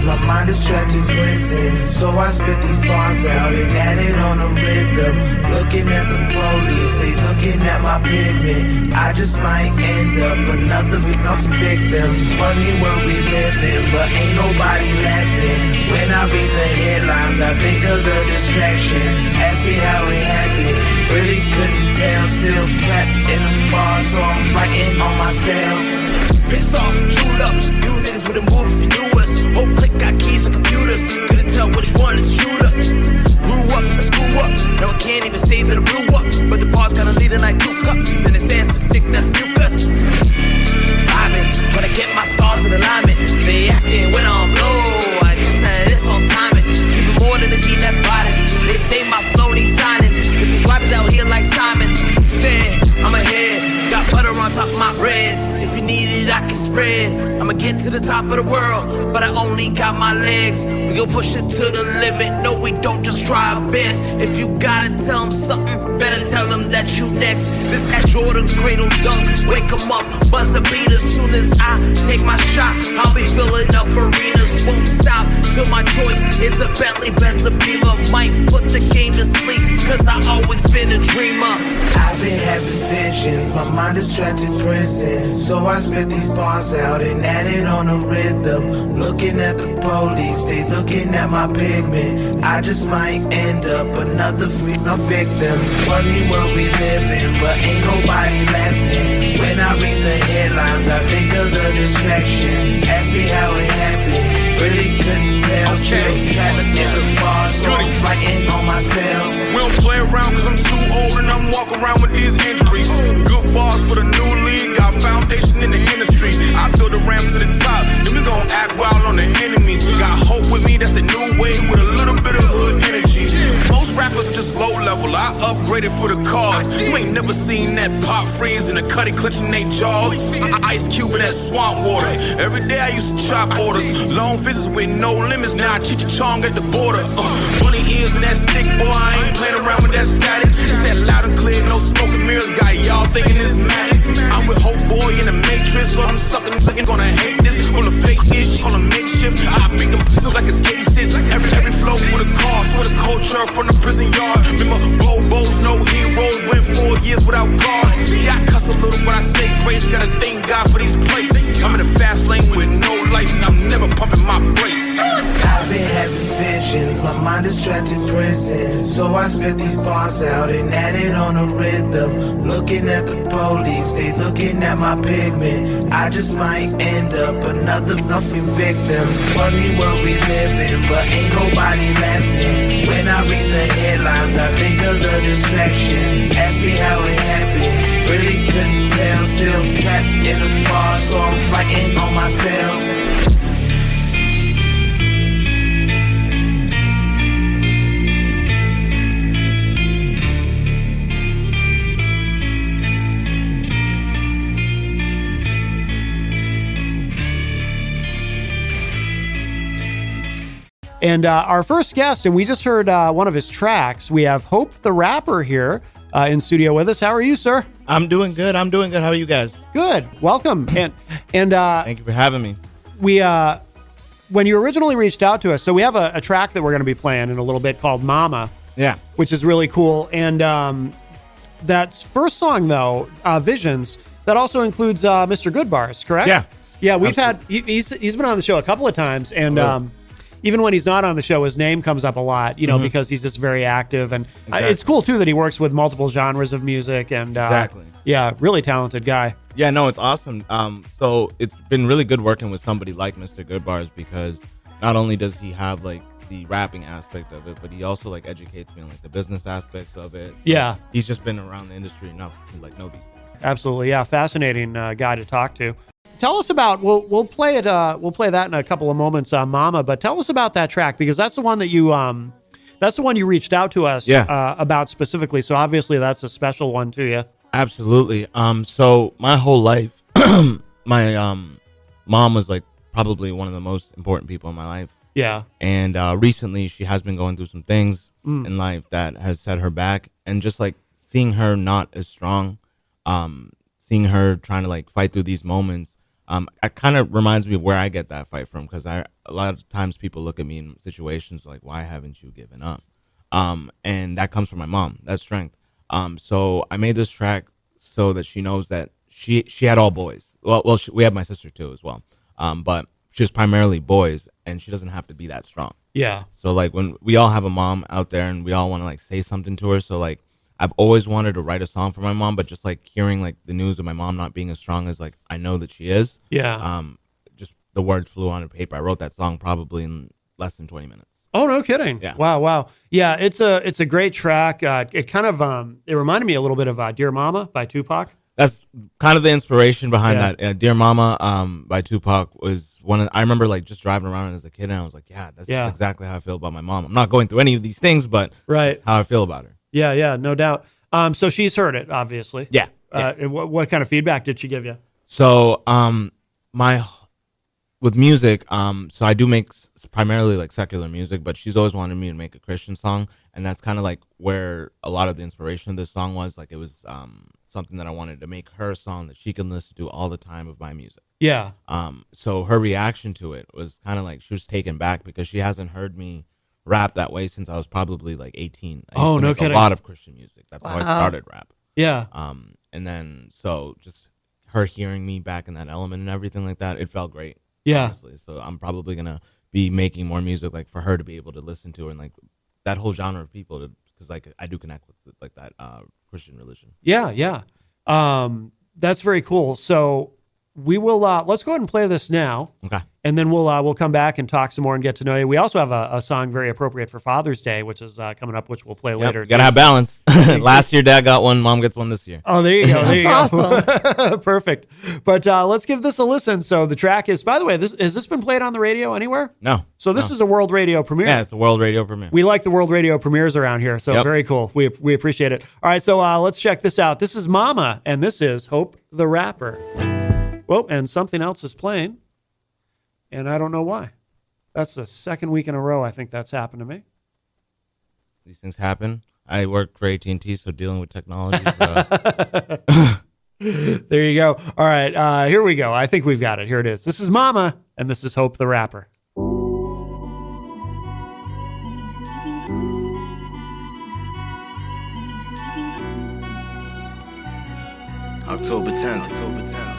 My mind is trapped in prison, so I spit these bars out and add it on a rhythm. Looking at the police, they looking at my pigment. I just might end up another victim. Funny where we living, but ain't nobody laughing. When I read the headlines, I think of the distraction. Ask me how it happened, really couldn't tell. Still trapped in a bar, so I'm writing on my cell. Pissed off, chewed up, you niggas wouldn't move if you knew us. Whole clique got keys and computers, couldn't tell which one is shooter. Grew up, I screw up, now I can't even say that I blew up. But the bar's kinda leading like 2 cups, and his ass was sick, that's mucus. Vibing, trying to get my stars in alignment. They asking when I'm blow, I guess that it's on timing. Keep it more than a D, that's bottom. They say my flow needs signing, but these rappers out here like Simon. Saying, I'm ahead, got butter on top of my bread. If you need it, I can spread. I'ma get to the top of the world, but I only got my legs. We gon' push it to the limit. No, we don't just try our best. If you gotta tell them something, better tell them that you next. This that Jordan cradle dunk. Wake 'em up, buzz a beat as soon as I take my shot. I'll be filling up arenas, won't stop till my choice is a Bentley, Benz, a Beamer. Might put the game to sleep, cause I always been a dreamer. I've been having visions, my mind is trapped in prison. So I spit these bars out and add it on a rhythm. Looking at the police, they looking at my pigment. I just might end up another victim. Funny where we living, but ain't nobody laughing. When I read the headlines, I think of the distraction. Ask me how it happened, really couldn't tell. Still trapped in the bar, so I'm writing on my cell. We don't play around cause I'm too old and I'm walking around with these injuries. Good bars for the new league, got foundation in the industry. I build a ramp to the top, then we gon' act wild on the enemies. Got hope with me, that's the new wave with a little bit of hood energy. Most rappers are just low level, I upgraded for the cause. You ain't never seen that pop freeze and the cutty clenching they jaws. Ice cube in that swamp water. Every day I used to chop orders. Long visits with no limits, now I cheat your chong at the border. Bunny ears and that stick, boy, I ain't playing around with that static. It's that loud and clear, no smoke and mirrors. Got y'all thinking it's magic. I'm with Hope Boy in the Matrix, so them suckin' gonna hate this. Full of fake ish, on a makeshift. I beat them pistols like it's 86. Every flow for the cause, for the culture from the prison yard. Remember, Bobos, no heroes, went 4 years without cars. Yeah, I cuss a little, but I say grace. Gotta thank God for these plates. I'm in the fast lane with no lights, and I'm never pumping my brakes. I've been having visions, my mind is trapped in prison. So I spit these bars out and add it on a rhythm. Looking at the police, they looking at my pigment. I just might end up another victim. Funny where we living, but ain't nobody laughing. When I read the headlines, I think of the distraction. Ask me how it happened, really couldn't tell. Still trapped in the bar, so I'm writing on my cell. And our first guest, and we just heard one of his tracks. We have Hope the Rapper here in studio with us. How are you, sir? I'm doing good. How are you guys? Good. Welcome. And thank you for having me. We when you originally reached out to us, so we have a track that we're going to be playing in a little bit called Mama. Yeah. Which is really cool. And that's first song though, Visions, that also includes Mr. Goodbars, correct? Yeah. Yeah, we've absolutely. He's been on the show a couple of times, and even when he's not on the show, his name comes up a lot, because he's just very active. And it's cool, too, that he works with multiple genres of music. And exactly. Yeah, really talented guy. Yeah, no, it's awesome. So it's been really good working with somebody like Mr. Goodbars because not only does he have, like, the rapping aspect of it, but he also, like, educates me on, like, the business aspects of it. So yeah. He's just been around the industry enough to, like, know these things. Absolutely, yeah. Fascinating guy to talk to. Tell us about, we'll play it. We'll play that in a couple of moments, Mama. But tell us about that track because that's the one that you, reached out to us about specifically. So obviously that's a special one to you. Absolutely. So my whole life, my mom was like probably one of the most important people in my life. Yeah. And recently she has been going through some things in life that has set her back, and just like seeing her not as strong, seeing her trying to like fight through these moments, it kind of reminds me of where I get that fight from, because a lot of times people look at me in situations like, why haven't you given up? And that comes from my mom, that strength. So I made this track so that she knows that she had all boys. Well, we have my sister too as well. But she's primarily boys, and she doesn't have to be that strong. Yeah. So like when we all have a mom out there and we all want to like say something to her. So like I've always wanted to write a song for my mom, but just like hearing like the news of my mom not being as strong as like I know that she is. Yeah. Just the words flew on paper. I wrote that song probably in less than 20 minutes. Oh, no kidding. Yeah. Wow. Yeah. It's a great track. It kind of, it reminded me a little bit of Dear Mama by Tupac. That's kind of the inspiration behind that. Dear Mama by Tupac was I remember like just driving around as a kid, and I was like, that's exactly how I feel about my mom. I'm not going through any of these things, but that's how I feel about her. Yeah, no doubt. So she's heard it, obviously. Yeah. What kind of feedback did she give you? So with music, so I do make primarily like secular music, but she's always wanted me to make a Christian song, and that's kind of like where a lot of the inspiration of this song was. Like it was something that I wanted to make her a song that she can listen to all the time of my music. Yeah. So her reaction to it was kind of like she was taken back, because she hasn't heard me rap that way since I was probably like 18. I used to make a lot of Christian music. That's how I started rap. Yeah. And then so just her hearing me back in that element and everything like that, it felt great. Yeah. Honestly. So I'm probably gonna be making more music like for her to be able to listen to, and like that whole genre of people, because like I do connect with like that Christian religion. Yeah. That's very cool. So we will let's go ahead and play this now. Okay. And then we'll come back and talk some more and get to know you. We also have a song very appropriate for Father's Day, which is coming up, which we'll play later. Gotta have balance. Last year, Dad got one. Mom gets one this year. Oh, there you go. There you go. Awesome. Perfect. But let's give this a listen. So the track is, by the way, has this been played on the radio anywhere? No. So this is a world radio premiere. Yeah, it's a world radio premiere. We like the world radio premieres around here. So very cool. We appreciate it. All right. So let's check this out. This is Mama, and this is Hope the Rapper. Well, and something else is playing, and I don't know why. That's the second week in a row I think that's happened to me. These things happen. I work for AT&T, so dealing with technology. There you go. All right, here we go. I think we've got it. Here it is. This is Mama, and this is Hope the Rapper. October 10th.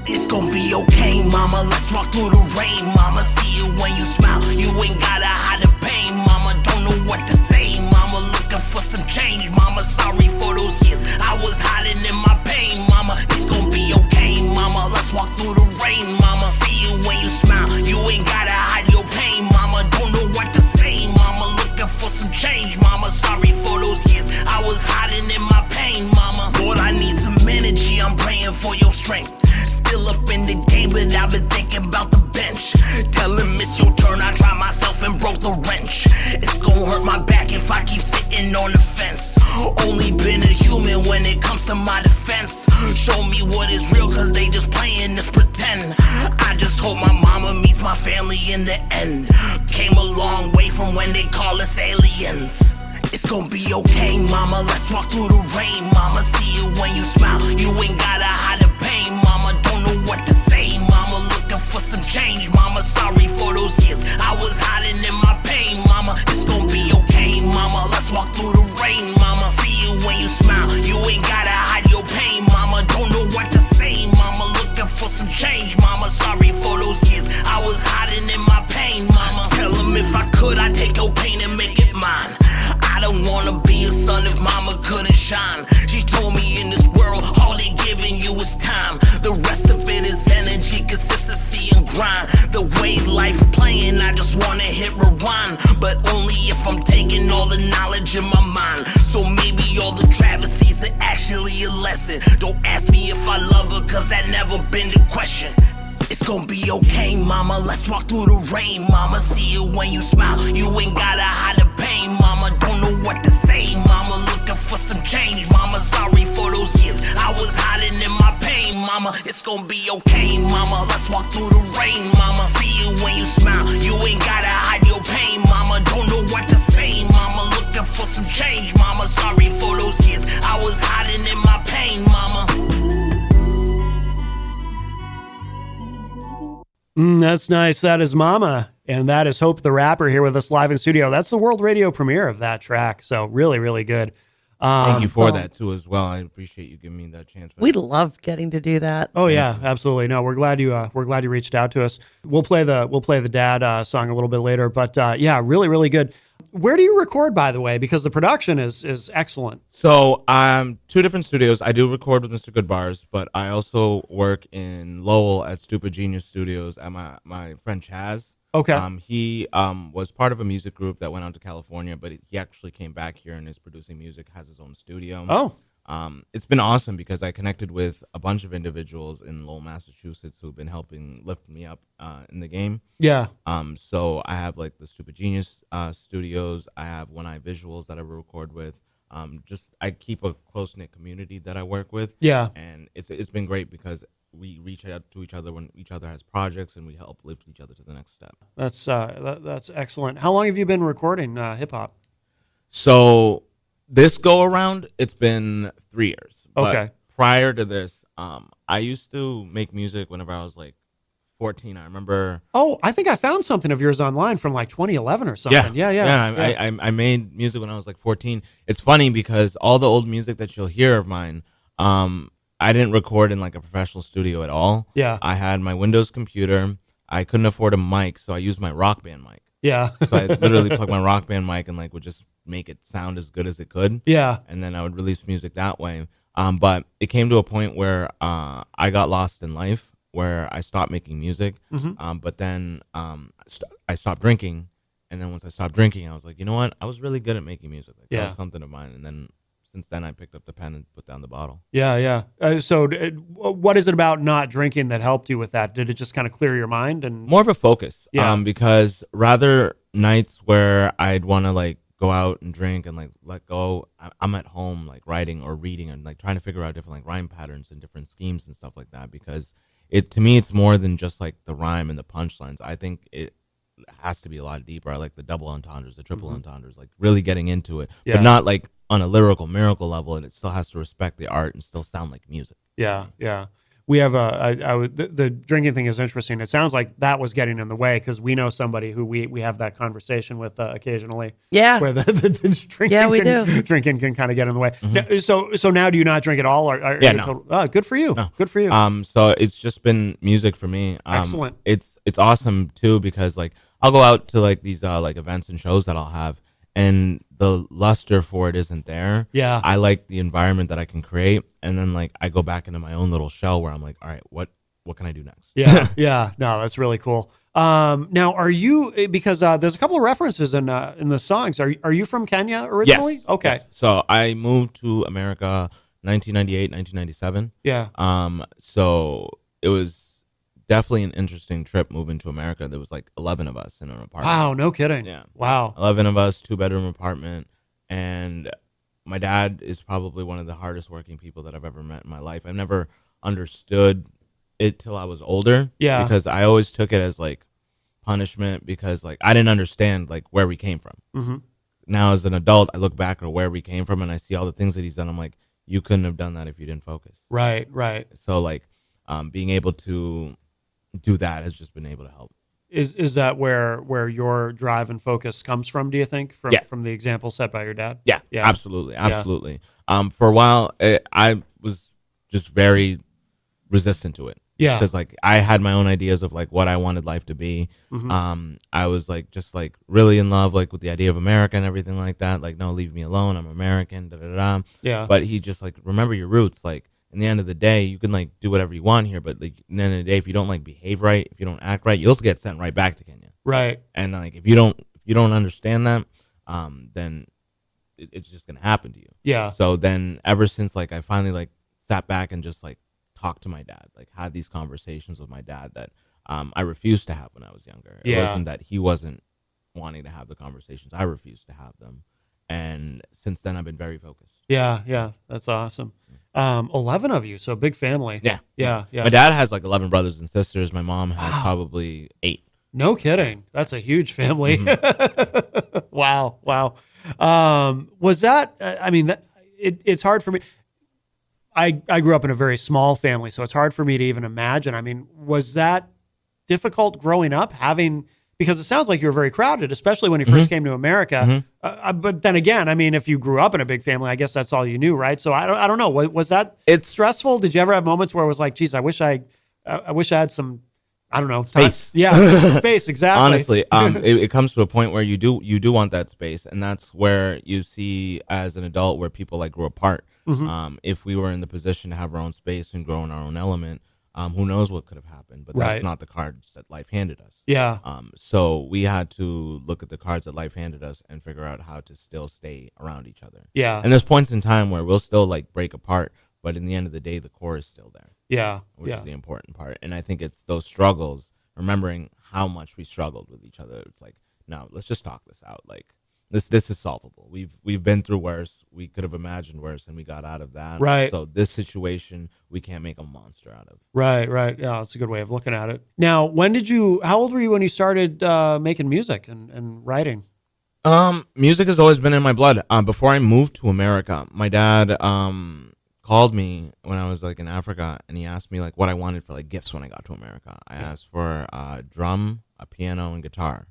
It's gonna be okay, mama. Let's walk through the rain, mama. See you when you smile. You ain't gotta hide the pain, mama. Don't know what to say, mama. Looking for some change, mama. Sorry for those years I was hiding in my pain, mama. It's gonna be okay, mama. Let's walk through the rain, mama. See you when you smile. You ain't gotta hide your pain, mama. Don't know what to say, mama. Looking for some change, mama. Sorry for those years I was hiding in my pain, mama. Lord, I need some energy. I'm praying for your strength. Still up in the game, but I've been thinking about the bench. Tell him it's your turn, I tried myself and broke the wrench. It's gonna hurt my back if I keep sitting on the fence. Only been a human when it comes to my defense. Show me what is real, cause they just playing this pretend. I just hope my mama meets my family in the end. Came a long way from when they call us aliens. It's gonna be okay, mama. Let's walk through the rain, mama. See you when you smile. You ain't gotta hide the pain, mama. Don't know what to say, mama. Looking for some change, mama. Sorry for those years I was hiding in my pain, mama. It's gonna be okay, mama. Let's walk through the rain, mama. See you when you smile. You ain't gotta hide your pain, mama. Don't know what to say, mama. Looking for some change, mama. Sorry for those years I was hiding in my pain, mama. Tell him if I could, I'd take your pain and make it mine. I don't wanna be a son if mama couldn't shine. She told me in this world, all they giving you is time. The rest of it is energy, consistency, and grind. The way life playing, I just wanna hit rewind. But only if I'm taking all the knowledge in my mind. So maybe all the travesties are actually a lesson. Don't ask me if I love her, cause that never been the question. It's gonna be okay, mama. Let's walk through the rain, mama. See you when you smile. You ain't gotta hide the pain, mama. Don't know what to say, mama. Looking for some change, mama. Sorry for those years I was hiding in my pain, mama. It's gonna be okay, mama. Let's walk through the rain, mama. See you when you smile. You ain't gotta hide your pain, mama. Don't know what to say, mama. Looking for some change, mama. Sorry for those years I was hiding in my pain, mama. That's nice. That is Mama. And that is Hope the Rapper here with us live in studio. That's the world radio premiere of that track. So really, really good. Thank you for that too, as well. I appreciate you giving me that chance. We love getting to do that. Oh yeah, absolutely. No, we're glad you reached out to us. We'll play the Dad song a little bit later, but yeah, really, really good. Where do you record, by the way? Because the production is excellent. So, two different studios. I do record with Mr. Goodbars, but I also work in Lowell at Stupid Genius Studios at my friend Chaz. Okay. He was part of a music group that went out to California, but he actually came back here and is producing music, has his own studio. Oh. It's been awesome because I connected with a bunch of individuals in Lowell, Massachusetts who've been helping lift me up in the game. Yeah. So I have like the Stupid Genius studios. I have One Eye Visuals that I record with. I keep a close-knit community that I work with. Yeah. And it's been great because we reach out to each other when each other has projects, and we help lift each other to the next step. That's excellent. How long have you been recording hip hop? So this go around, it's been 3 years. Okay. But prior to this, I used to make music whenever I was like 14. I remember. Oh, I think I found something of yours online from like 2011 or something. Yeah. I made music when I was like 14. It's funny because all the old music that you'll hear of mine, I didn't record in like a professional studio at all. Yeah. I had my Windows computer. I couldn't afford a mic, so I used my Rock Band mic. Yeah. So I literally plugged my Rock Band mic and like would just make it sound as good as it could. Yeah. And then I would release music that way. But it came to a point where I got lost in life, where I stopped making music. Mm-hmm. But then I stopped drinking. And then once I stopped drinking, I was like, you know what? I was really good at making music. Like, that was something of mine. And then since then, I picked up the pen and put down the bottle. Yeah. So what is it about not drinking that helped you with that? Did it just kind of clear your mind? And more of a focus. Yeah. Because rather nights where I'd want to like go out and drink and like let go, I'm at home like writing or reading and like trying to figure out different like rhyme patterns and different schemes and stuff like that. Because to me, it's more than just like the rhyme and the punchlines. I think it has to be a lot deeper. I like the double entendres, the triple entendres, like really getting into it, but not like on a lyrical miracle level, and it still has to respect the art and still sound like music. Yeah. We have the drinking thing is interesting. It sounds like that was getting in the way because we know somebody who we have that conversation with occasionally. Yeah. Where the drinking drinking can kind of get in the way. Mm-hmm. So now do you not drink at all? No. Good for you. No. Good for you. So it's just been music for me. Excellent. It's awesome too because like I'll go out to like these like events and shows that I'll have, and the luster for it isn't there. Yeah. I like the environment that I can create, and then like I go back into my own little shell where I'm like, all right, what can I do next? Yeah. No, that's really cool. Now, are you, because there's a couple of references in the songs. Are you from Kenya originally? Yes. Okay. Yes. So I moved to America 1998, 1997. Yeah. So it was definitely an interesting trip moving to America. There was like 11 of us in an apartment. Wow, no kidding. Yeah. Wow. 11 of us, 2-bedroom apartment. And my dad is probably one of the hardest working people that I've ever met in my life. I've never understood it till I was older. Yeah. Because I always took it as like punishment because like I didn't understand like where we came from. Mm-hmm. Now as an adult, I look back at where we came from and I see all the things that he's done. I'm like, you couldn't have done that if you didn't focus. Right. So like being able to do that has just been able to help. Is that where your drive and focus comes from, do you think? From the example set by your dad? Yeah. Absolutely. For a while, I was just very resistant to it. Yeah. Because like I had my own ideas of like what I wanted life to be. Mm-hmm. I was like just like really in love like with the idea of America and everything like that. Like, no, leave me alone. I'm American. Da da da. Yeah. But he just like remember your roots. Like in the end of the day, you can like do whatever you want here, but like at the end of the day, if you don't like behave right, if you don't act right, you'll get sent right back to Kenya. Right. And like if you don't understand that, then it's just gonna happen to you. Yeah. So then ever since like I finally like sat back and just like talked to my dad, like had these conversations with my dad that I refused to have when I was younger. It wasn't that he wasn't wanting to have the conversations. I refused to have them. And since then I've been very focused. Yeah. That's awesome. 11 of you, so big family. Yeah. Yeah. My dad has like 11 brothers and sisters. My mom has probably 8. No kidding. That's a huge family. Wow. Was that, I mean, it's hard for me. I grew up in a very small family, so it's hard for me to even imagine. I mean, was that difficult growing up because it sounds like you were very crowded, especially when you first came to America. But then again, I mean, if you grew up in a big family, I guess that's all you knew, right? So I don't know. Was that stressful? Did you ever have moments where it was like, geez, I wish I had some, I don't know, space. Space, exactly. Honestly, it comes to a point where you do want that space, and that's where you see as an adult where people like grow apart. If we were in the position to have our own space and grow in our own element, who knows what could have happened? But that's not the cards that life handed us. Yeah. So we had to look at the cards that life handed us and figure out how to still stay around each other. Yeah. And there's points in time where we'll still like break apart, but in the end of the day, the core is still there. Yeah. Which is the important part. And I think it's those struggles, remembering how much we struggled with each other. It's like, no, let's just talk this out. Like, this is solvable. We've been through worse. We could have imagined worse, and we got out of that. Right. So this situation, we can't make a monster out of. Right. Yeah, that's a good way of looking at it. Now, how old were you when you started making music and writing? Music has always been in my blood. Before I moved to America, my dad called me when I was like in Africa, and he asked me like what I wanted for like gifts when I got to America. I asked for a drum, a piano, and guitar.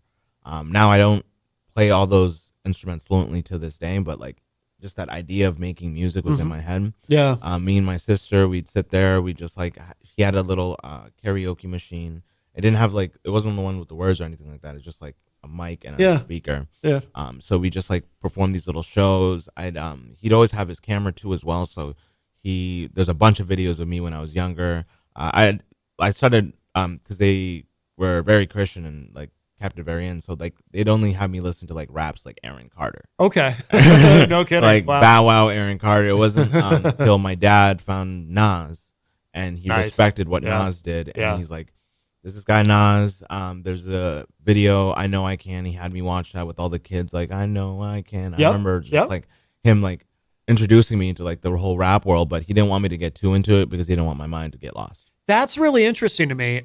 Now I don't play all those instruments fluently to this day, but like just that idea of making music was in my head. Yeah. Me and my sister, we'd sit there. We just like, he had a little karaoke machine. It didn't have like, it wasn't the one with the words or anything like that. It's just like a mic and a speaker. Yeah. So we just like performed these little shows. He'd always have his camera too as well. So there's a bunch of videos of me when I was younger. I started, cause they were very Christian and like kept it very in. So like they'd only have me listen to like raps like Aaron Carter. Okay. No kidding. Like wow. Bow Wow, Aaron Carter. It wasn't until my dad found Nas and he respected what Nas did. And he's like, this is guy Nas. There's a video, I Know I Can. He had me watch that with all the kids. Like, I know I can. I remember just like him like introducing me into like the whole rap world, but he didn't want me to get too into it because he didn't want my mind to get lost. That's really interesting to me.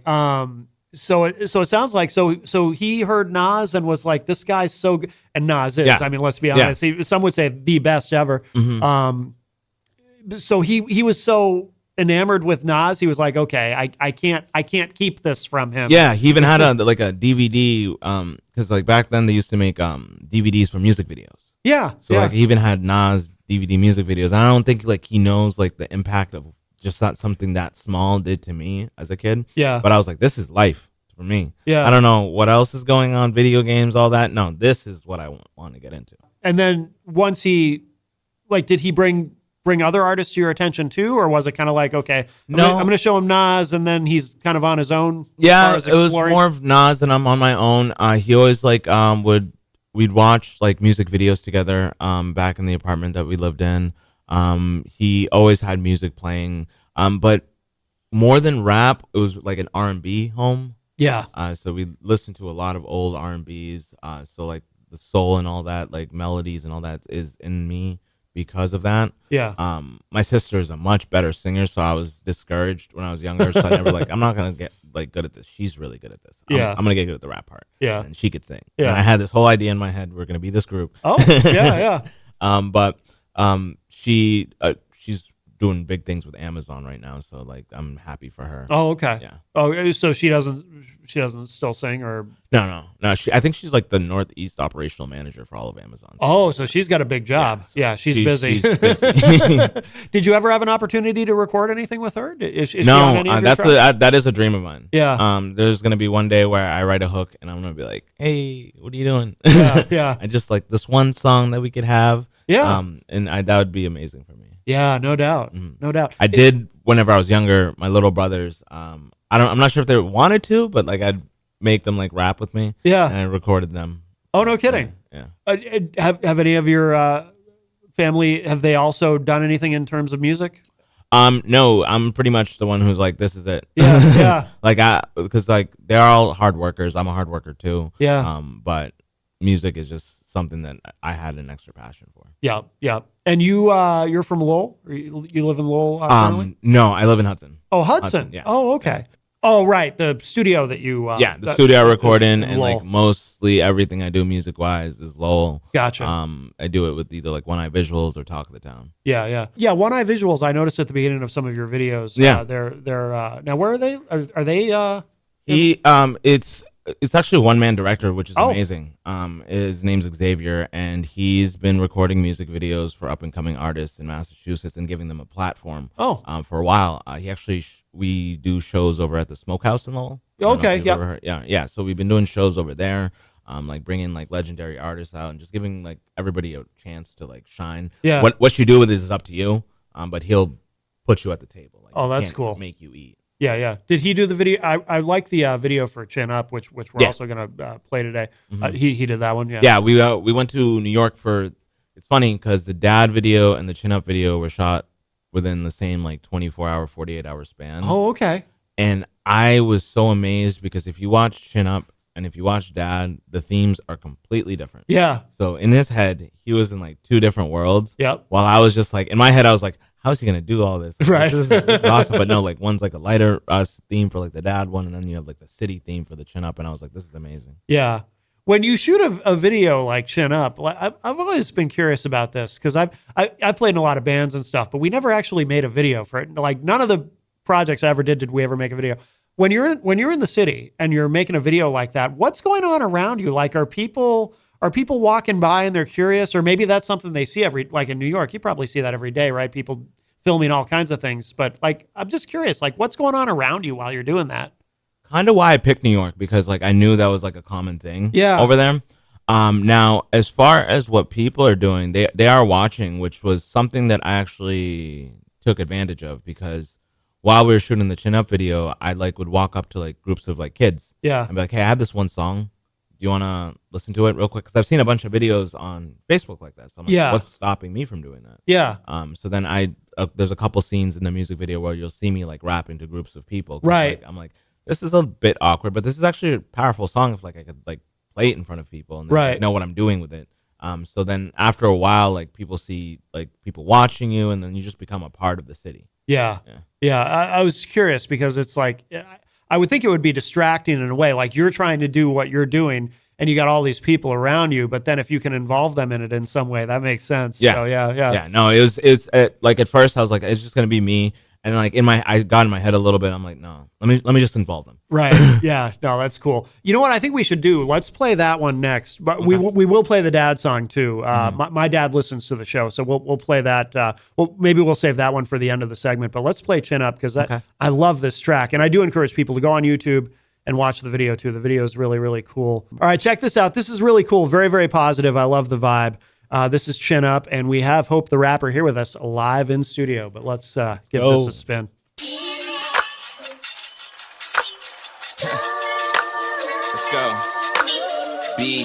So it sounds like so he heard Nas and was like, this guy's so good. And Nas is, I mean, let's be honest. Some would say the best ever. So he was so enamored with Nas, he was like, okay, I can't keep this from him. Yeah, he even had a DVD, because like back then they used to make DVDs for music videos. Yeah. So like he even had Nas DVD music videos. And I don't think like he knows like the impact of just that something that small did to me as a kid. Yeah. But I was like, this is life for me. Yeah. I don't know what else is going on, video games, all that. No, this is what I want to get into. And then once did he bring other artists to your attention too? Or was it kind of like, okay, I'm going to show him Nas and then he's kind of on his own? Yeah, it was more of Nas and I'm on my own. He always like, we'd watch like music videos together back in the apartment that we lived in. He always had music playing, but more than rap, it was like an R&B home. Yeah. So we listened to a lot of old R&Bs. So like the soul and all that, like melodies and all that is in me because of that. Yeah. My sister is a much better singer, so I was discouraged when I was younger. So I never I'm not gonna get like good at this. She's really good at this. I'm gonna get good at the rap part. Yeah. And she could sing. Yeah. And I had this whole idea in my head. We're gonna be this group. Oh, yeah. But she's doing big things with Amazon right now, so like I'm happy for her. Oh, okay. Yeah. Oh, so she doesn't still sing or No. I think she's like the Northeast operational manager for all of Amazon. Oh, so she's got a big job. Yeah, she's busy. She's busy. Did you ever have an opportunity to record anything with her? Is she no, on any of your tracks? that is a dream of mine. Yeah. There's gonna be one day where I write a hook and I'm gonna be like, hey, what are you doing? Yeah. I just like this one song that we could have. Yeah. And that would be amazing for me. Yeah, no doubt. No doubt. I did whenever I was younger, my little brothers, I'm not sure if they wanted to, but like I'd make them like rap with me. Yeah. And I recorded them. Oh, no kidding. Yeah. Have any of your family, have they also done anything in terms of music? No, I'm pretty much the one who's like, this is it. Yeah. Because like they're all hard workers. I'm a hard worker too. Yeah. But music is just something that I had an extra passion for. Yeah, yeah. And you're from Lowell? Or you live in Lowell? Currently? No, I live in Hudson. Oh, Hudson. Yeah. Oh, okay. Oh, right. The studio that you. The studio I record in, and like mostly everything I do music wise is Lowell. Gotcha. I do it with either like One Eye Visuals or Talk of the Town. Yeah. One Eye Visuals. I noticed at the beginning of some of your videos. Yeah. They're now where are they? Are they? It's actually a one-man director, which is amazing. His name's Xavier, and he's been recording music videos for up-and-coming artists in Massachusetts and giving them a platform. For a while. We do shows over at the Smokehouse in Lowell. Okay, yeah. So we've been doing shows over there, like bringing like legendary artists out and just giving like everybody a chance to like shine. Yeah. What you do with it is up to you, but he'll put you at the table. Like, that's cool. Make you eat. Yeah. Did he do the video? I like the video for Chin Up, which we're also gonna play today. Mm-hmm. He did that one. Yeah. Yeah, we went to New York for. It's funny because the Dad video and the Chin Up video were shot within the same like 24-hour, 48-hour span. Oh, okay. And I was so amazed because if you watch Chin Up and if you watch Dad, the themes are completely different. Yeah. So in his head, he was in like two different worlds. Yep. While I was just like, in my head, I was like, how is he gonna do all this? Right. This is awesome. But no, like one's like a lighter theme for like the Dad one, and then you have like the city theme for the Chin Up, and I was like, this is amazing. Yeah. When you shoot a video like Chin Up, I've always been curious about this because I've played in a lot of bands and stuff, but we never actually made a video for it. Like none of the projects I ever did we ever make a video. When you're in the city and you're making a video like that, what's going on around you? Like are people walking by and they're curious, or maybe that's something they see like in New York, you probably see that every day, right? People filming all kinds of things, but like I'm just curious, like what's going on around you while you're doing that? Kind of why I picked New York, because like I knew that was like a common thing over there. Now, as far as what people are doing, they are watching, which was something that I actually took advantage of, because while we were shooting the Chin Up video, I like would walk up to like groups of like kids. Yeah. And be like, hey, I have this one song. Do you want to listen to it real quick? Because I've seen a bunch of videos on Facebook like that. So I'm like, what's stopping me from doing that? Yeah. So then there's a couple scenes in the music video where you'll see me like rapping to groups of people. Right. Like, I'm like, this is a bit awkward, but this is actually a powerful song if like I could like play it in front of people and then, like, know what I'm doing with it. So then after a while, like people see like people watching you, and then you just become a part of the city. Yeah. I was curious because it's like I would think it would be distracting in a way. Like you're trying to do what you're doing, and you got all these people around you. But then if you can involve them in it in some way, that makes sense. Yeah. So, yeah. No, it was like at first I was like, it's just gonna be me. And like I got in my head a little bit. I'm like, no, let me just involve them. Right. Yeah. No, that's cool. You know what I think we should do? Let's play that one next. But we will play the Dad song too. My dad listens to the show, so we'll play that. Maybe we'll save that one for the end of the segment. But let's play Chin Up because I love this track, and I do encourage people to go on YouTube and watch the video too. The video is really, really cool. All right, check this out. This is really cool. Very, very positive. I love the vibe. This is Chin Up, and we have Hope the Rapper here with us live in studio. But let's give this a spin. Let's go. B-L-A-C-K.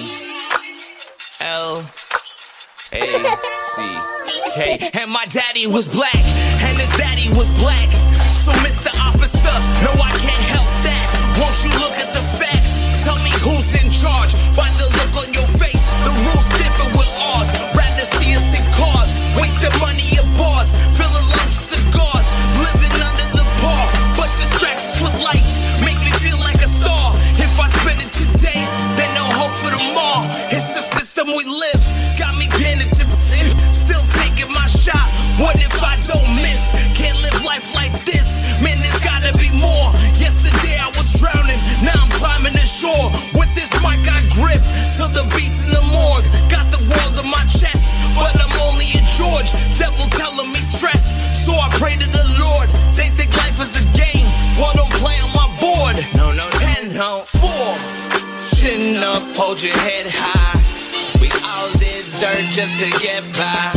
And my daddy was black, and his daddy was black. So, Mr. Officer, no, I can't help that. Won't you look at the facts? Tell me who's in charge. By the look on your face, the rules differ with ours. Rather see us in cars, wasting money at bars, filling lumps cigars, living under the bar, but distract us with lights, make me feel like a star. If I spend it today, then no hope for tomorrow. It's the system we live, got me panicked to tip, still taking my shot. What if I don't miss? Can't live life like this, man, there's gotta be more. Yesterday I was drowning, now I'm climbing the shore. With this mic I grip till the beats in the morgue. Got the world on my chest, but I'm only a George. Devil telling me stress, so I pray to the Lord. They think life is a game, well don't play on my board. No, 10, no, 4. Chin up, hold your head high. We all did dirt just to get by.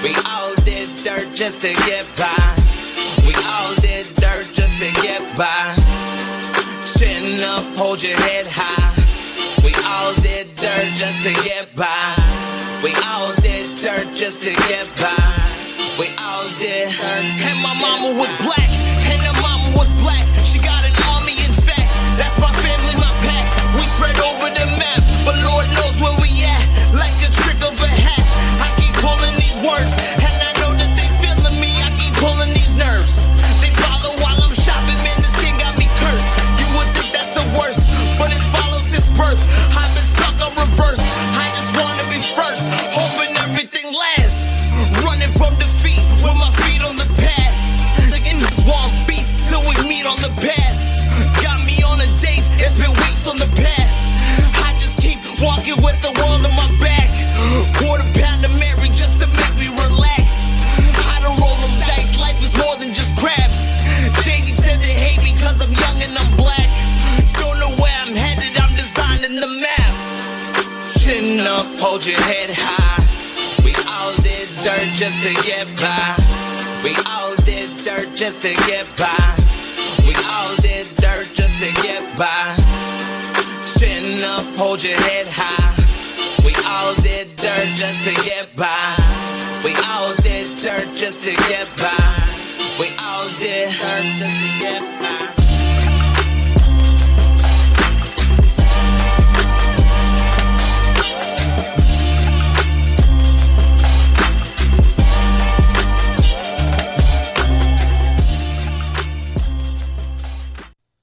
We all did dirt just to get by. We all did dirt just to get by. Chin up, hold your head high. We all did dirt just to get by. We all did dirt just to get by. We all did. And my mama was black, and her mama was black. She got an army, in fact. That's my family, my pack. We spread over the map, but Lord knows where we it with the world on my back. Quarter pound of Mary just to make me relax. I don't roll them dice, life is more than just craps. Jay-Z said they hate me cause I'm young and I'm black. Don't know where I'm headed, I'm designing the map. Chin up, hold your head high. We all did dirt just to get by. We all did dirt just to get by. We all did dirt just to get by. Chin up, hold your head high. We all did dirt just to get by. We all did dirt just to get by. We all did dirt just to get by.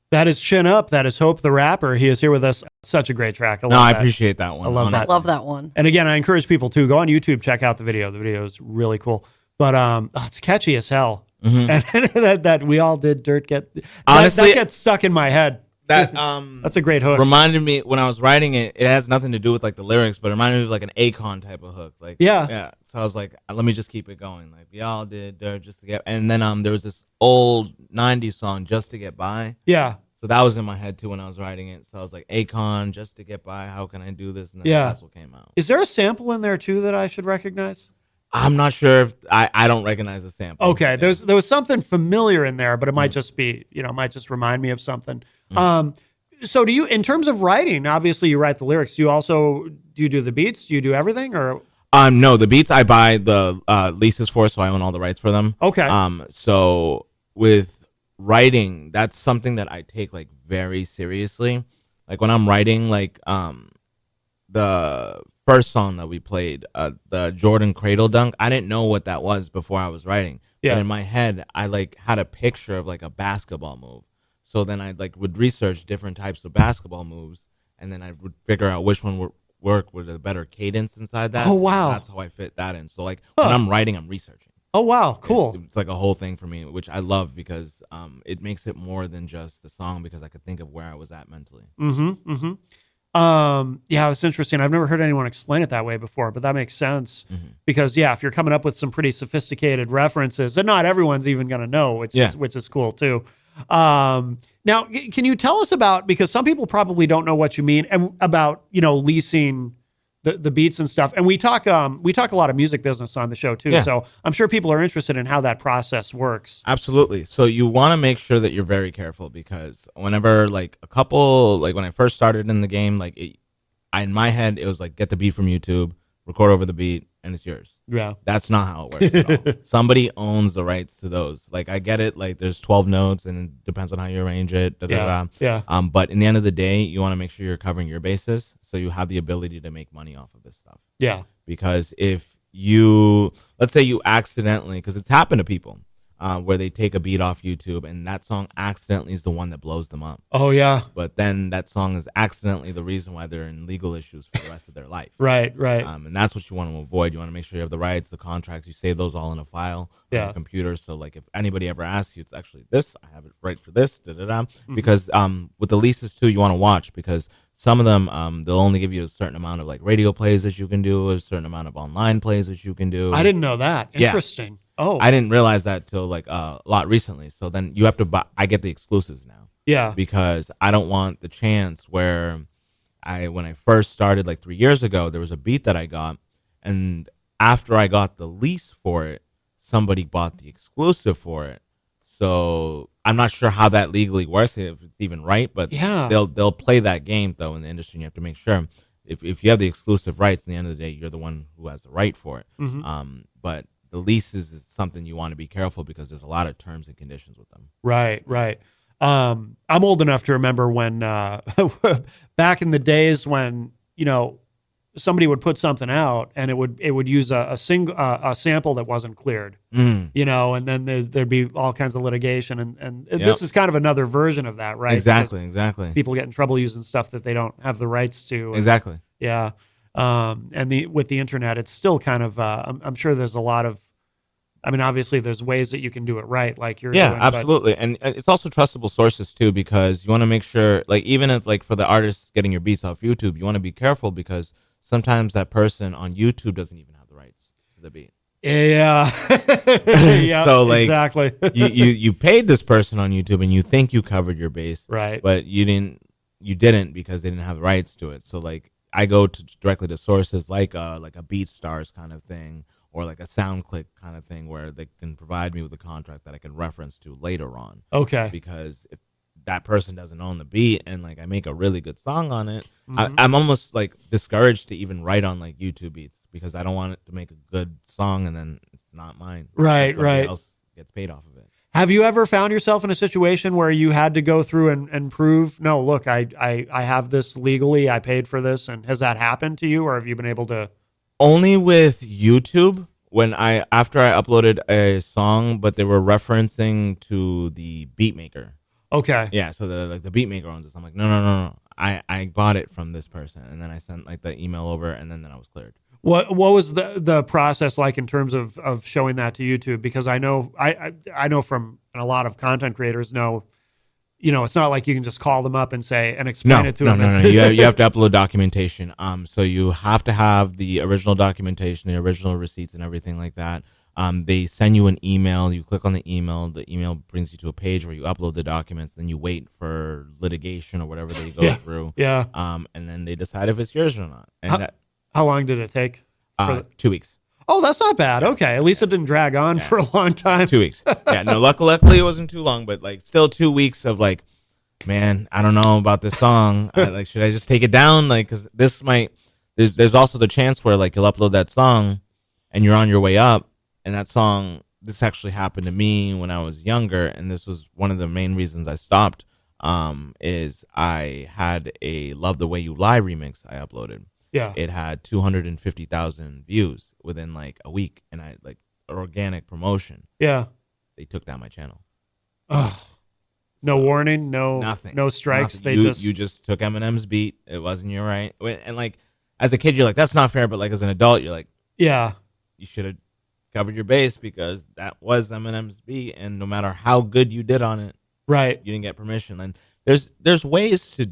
That is Chin Up. That is Hope the Rapper. He is here with us. Such a great track. I appreciate that one. I love that. I love that one. And again, I encourage people to go on YouTube, check out the video. The video is really cool. But it's catchy as hell. Mm-hmm. And that we all did dirt get. Honestly, that gets stuck in my head. That that's a great hook. Reminded me when I was writing it. It has nothing to do with like the lyrics, but it reminded me of like an Akon type of hook. Like yeah. So I was like, let me just keep it going. Like we all did dirt just to get. And then there was this old '90s song, Just to Get By. Yeah. So that was in my head too when I was writing it. So I was like, Akon, just to get by. How can I do this? And then that's what came out. Is there a sample in there too that I should recognize? I'm not sure if I don't recognize the sample. Okay, there was something familiar in there, but it might just be, might just remind me of something. So do you, in terms of writing, obviously you write the lyrics. Do you do the beats? Do you do everything or? No, the beats I buy the leases for, so I own all the rights for them. Okay. So with writing, that's something that I take like very seriously. Like when I'm writing, like the first song that we played, the Jordan Cradle Dunk, I didn't know what that was before I was writing. Yeah. But in my head, I like had a picture of like a basketball move. So then I like would research different types of basketball moves, and then I would figure out which one would work with a better cadence inside that. Oh wow! That's how I fit that in. So like when I'm writing, I'm researching. Oh wow, cool! It's like a whole thing for me, which I love because it makes it more than just the song because I could think of where I was at mentally. Mm-hmm. Mm-hmm. Yeah, it's interesting. I've never heard anyone explain it that way before, but that makes sense because if you're coming up with some pretty sophisticated references, and not everyone's even going to know, which is cool too. Now, can you tell us about, because some people probably don't know what you mean, and about leasing the beats and stuff. And we talk a lot of music business on the show too. Yeah. So I'm sure people are interested in how that process works. Absolutely. So you want to make sure that you're very careful because whenever like a couple, like when I first started in the game, like in my head, it was like get the beat from YouTube, record over the beat, and it's yours. Yeah. That's not how it works at all. Somebody owns the rights to those. Like I get it. Like there's 12 notes and it depends on how you arrange it. Yeah. But in the end of the day, you want to make sure you're covering your bases so you have the ability to make money off of this stuff. Yeah. Because if let's say you accidentally, because it's happened to people, where they take a beat off YouTube and that song accidentally is the one that blows them up. Oh yeah. But then that song is accidentally the reason why they're in legal issues for the rest of their life. Right. And that's what you want to avoid. You want to make sure you have the rights, the contracts, you save those all in a file on your computer. So like if anybody ever asks you, it's actually this, I have it right for this, because with the leases too, you want to watch because some of them, they'll only give you a certain amount of like radio plays that you can do, a certain amount of online plays that you can do. I didn't know that. Interesting. Yeah. Oh, I didn't realize that till like a lot recently. So then you have to buy. I get the exclusives now. Yeah. Because I don't want the chance where when I first started like 3 years ago, there was a beat that I got, and after I got the lease for it, somebody bought the exclusive for it. So I'm not sure how that legally works, if it's even right, but they'll play that game though in the industry. And you have to make sure if you have the exclusive rights, at the end of the day, you're the one who has the right for it. Mm-hmm. But the leases is something you want to be careful because there's a lot of terms and conditions with them. Right. I'm old enough to remember when back in the days when somebody would put something out and it would use a sample that wasn't cleared, and then there'd be all kinds of litigation and this is kind of another version of that, right? Exactly. People get in trouble using stuff that they don't have the rights to. Exactly. Yeah. And with the internet, it's still kind of, I'm sure there's a lot of I mean, obviously there's ways that you can do it right, like you're Yeah, doing. absolutely. And it's also trustable sources too, because you want to make sure, like, even if like for the artists getting your beats off YouTube, you want to be careful because sometimes that person on YouTube doesn't even have the rights to the beat. Yeah. Yeah, so like exactly. you paid this person on YouTube and you think you covered your base, Right. but you didn't because they didn't have the rights to it. So like I go directly to sources like a BeatStars kind of thing, or like a SoundClick kind of thing, where they can provide me with a contract that I can reference to later on. Okay. Because if that person doesn't own the beat and like I make a really good song on it, Mhm. I'm almost like discouraged to even write on like YouTube beats because I don't want it to make a good song and then it's not mine. Right, And somebody right. else gets paid off of it. Have you ever found yourself in a situation where you had to go through and prove, no, look, I have this legally, I paid for this, and has that happened to you, or have you been able to? Only with YouTube, when after I uploaded a song, but they were referencing to the beat maker. Okay. Yeah, so the beat maker owns this. I'm like, no. I bought it from this person, and then I sent like the email over, and then I was cleared. What was the process like in terms of showing that to YouTube? Because I know I know from, and a lot of content creators know, it's not like you can just call them up and say and explain it to them. No. You have to upload documentation. So you have to have the original documentation, the original receipts, and everything like that. They send you an email. You click on the email. The email brings you to a page where you upload the documents. Then you wait for litigation or whatever they go through. Yeah. And then they decide if it's yours or not. And how long did it take? 2 weeks. Oh, that's not bad. Okay, at least it didn't drag on for a long time. 2 weeks. Yeah. No. Luckily, it wasn't too long, but like still 2 weeks of like, man, I don't know about this song. Like, should I just take it down? Like, because this might. There's also the chance where like you'll upload that song, and you're on your way up. And that song, this actually happened to me when I was younger, and this was one of the main reasons I stopped, is I had a Love the Way You Lie remix I uploaded. Yeah. It had 250,000 views within like a week, and I like organic promotion. Yeah. They took down my channel. Oh. No warning, Nothing. No strikes. Nothing. They you just took Eminem's beat. It wasn't your right. And like as a kid, you're like, that's not fair, but like as an adult, you're like, yeah, you should have covered your base because that was Eminem's beat, and no matter how good you did on it, right, you didn't get permission. And there's ways to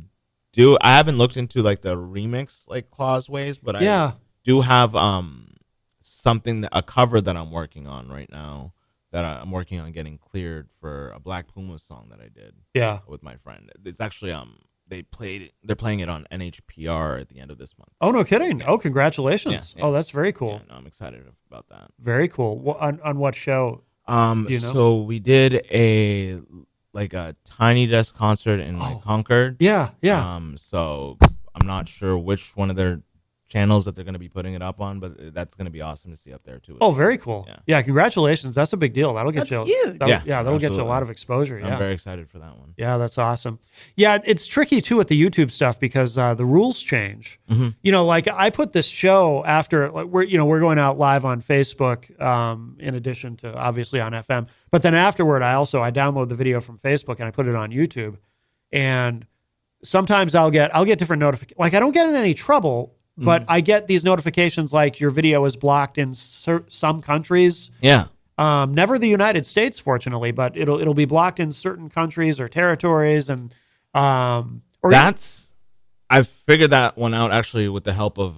do. I haven't looked into like the remix like clause ways, but I do have a cover that I'm working on right now that I'm working on getting cleared for a Black Pumas song that I did. Yeah, with my friend. It's actually they're playing it on NHPR at the end of this month. Oh, no kidding. Yeah. Oh, congratulations. Yeah. Oh, that's very cool. Yeah, no, I'm excited about that. Very cool. On what show? Do you know? So we did a Tiny Desk concert in like Concord. Yeah. So I'm not sure which one of their channels that they're going to be putting it up on, but that's going to be awesome to see up there too. Oh, very cool. Yeah. Yeah, congratulations. That's a big deal. That'll get That's you. huge. That'll get you a lot of exposure. I'm very excited for that one. Yeah, that's awesome. Yeah, it's tricky too with the YouTube stuff because the rules change. Mm-hmm. Like I put this show after, like we're going out live on Facebook, in addition to obviously on FM. But then afterward, I download the video from Facebook and I put it on YouTube. And sometimes I'll get different notifications. Like I don't get in any trouble, but I get these notifications like your video is blocked in some countries. Yeah. Never the United States, fortunately, but it'll be blocked in certain countries or territories, and I figured that one out actually with the help of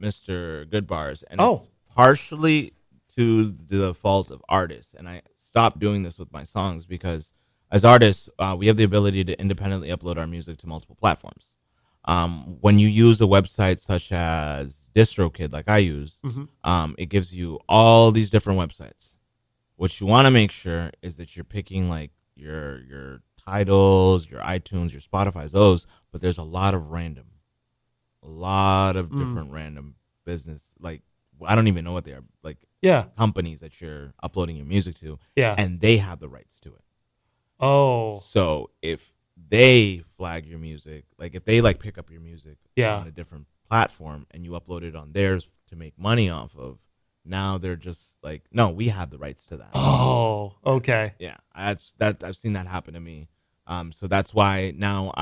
Mr. Goodbars, and it's partially to the fault of artists. And I stopped doing this with my songs because as artists, we have the ability to independently upload our music to multiple platforms. When you use a website such as DistroKid, like I use, it gives you all these different websites. What you want to make sure is that you're picking like your titles, your iTunes, your Spotify's, those, but there's a lot of different random business. Like I don't even know what they are. Like companies that you're uploading your music to, and they have the rights to it. Oh, so if they flag your music, like if they like pick up your music on a different platform and you upload it on theirs to make money off of, now they're just like, no, we have the rights to that. Oh, okay. Yeah, I've seen that happen to me. So that's why now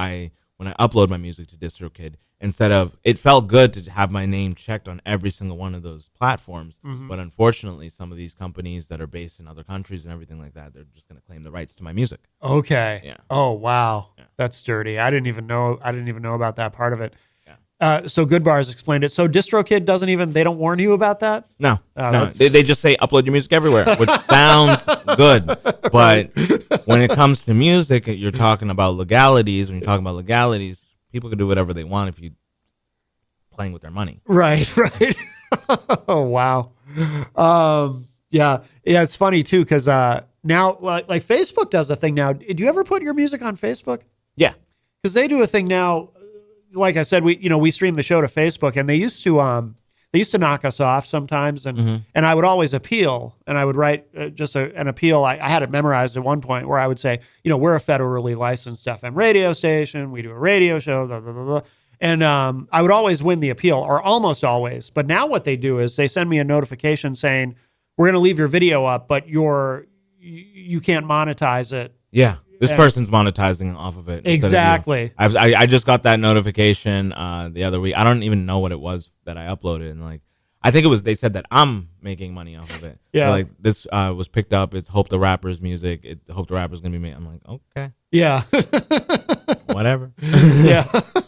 when I upload my music to DistroKid, instead of, it felt good to have my name checked on every single one of those platforms. But unfortunately, some of these companies that are based in other countries and everything like that, they're just going to claim the rights to my music. Okay. Yeah. Oh, wow. Yeah. That's dirty. I didn't even know about that part of it. Yeah. So Good Bars explained it. So DistroKid they don't warn you about that? No, Oh, no. They just say upload your music everywhere, which sounds good. But when it comes to music, you're talking about legalities. When you're talking about legalities, people can do whatever they want if you playing with their money. Right. Oh, wow. Yeah. It's funny too, because now like Facebook does a thing now. Do you ever put your music on Facebook? Yeah. Because they do a thing now. Like I said, we stream the show to Facebook, and they used to knock us off sometimes, and I would always appeal, and I would write just an appeal. I had it memorized at one point where I would say, we're a federally licensed FM radio station. We do a radio show, blah, blah, blah, blah. And I would always win the appeal, or almost always. But now what they do is they send me a notification saying, we're going to leave your video up, but you can't monetize it. Yeah. This person's monetizing off of it. Exactly. I just got that notification the other week. I don't even know what it was that I uploaded, and I think it was, they said that I'm making money off of it. Yeah. Like this was picked up. It's Hope the Rapper's music. Hope the Rapper's gonna be made. I'm like, okay. Yeah. Whatever. Yeah.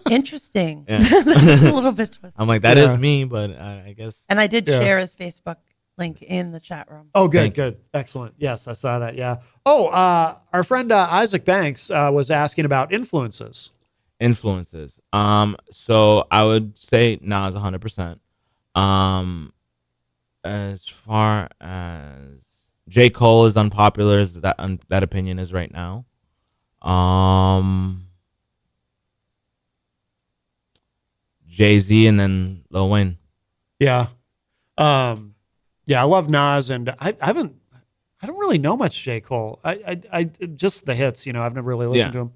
Interesting. Yeah. That's a little bit twisted. I'm like, that is me, but I guess. And I did Yeah. share his Facebook link in the chat room. Oh, good, Thank you. good. Excellent. Yes, I saw that. Yeah. Oh, our friend Isaac Banks was asking about influences. Influences. So I would say Nas 100%. As far as J. Cole is unpopular as that opinion is right now. Jay-Z and then Lil Wayne. Yeah. Yeah, I love Nas, and I don't really know much J. Cole. I just the hits, I've never really listened to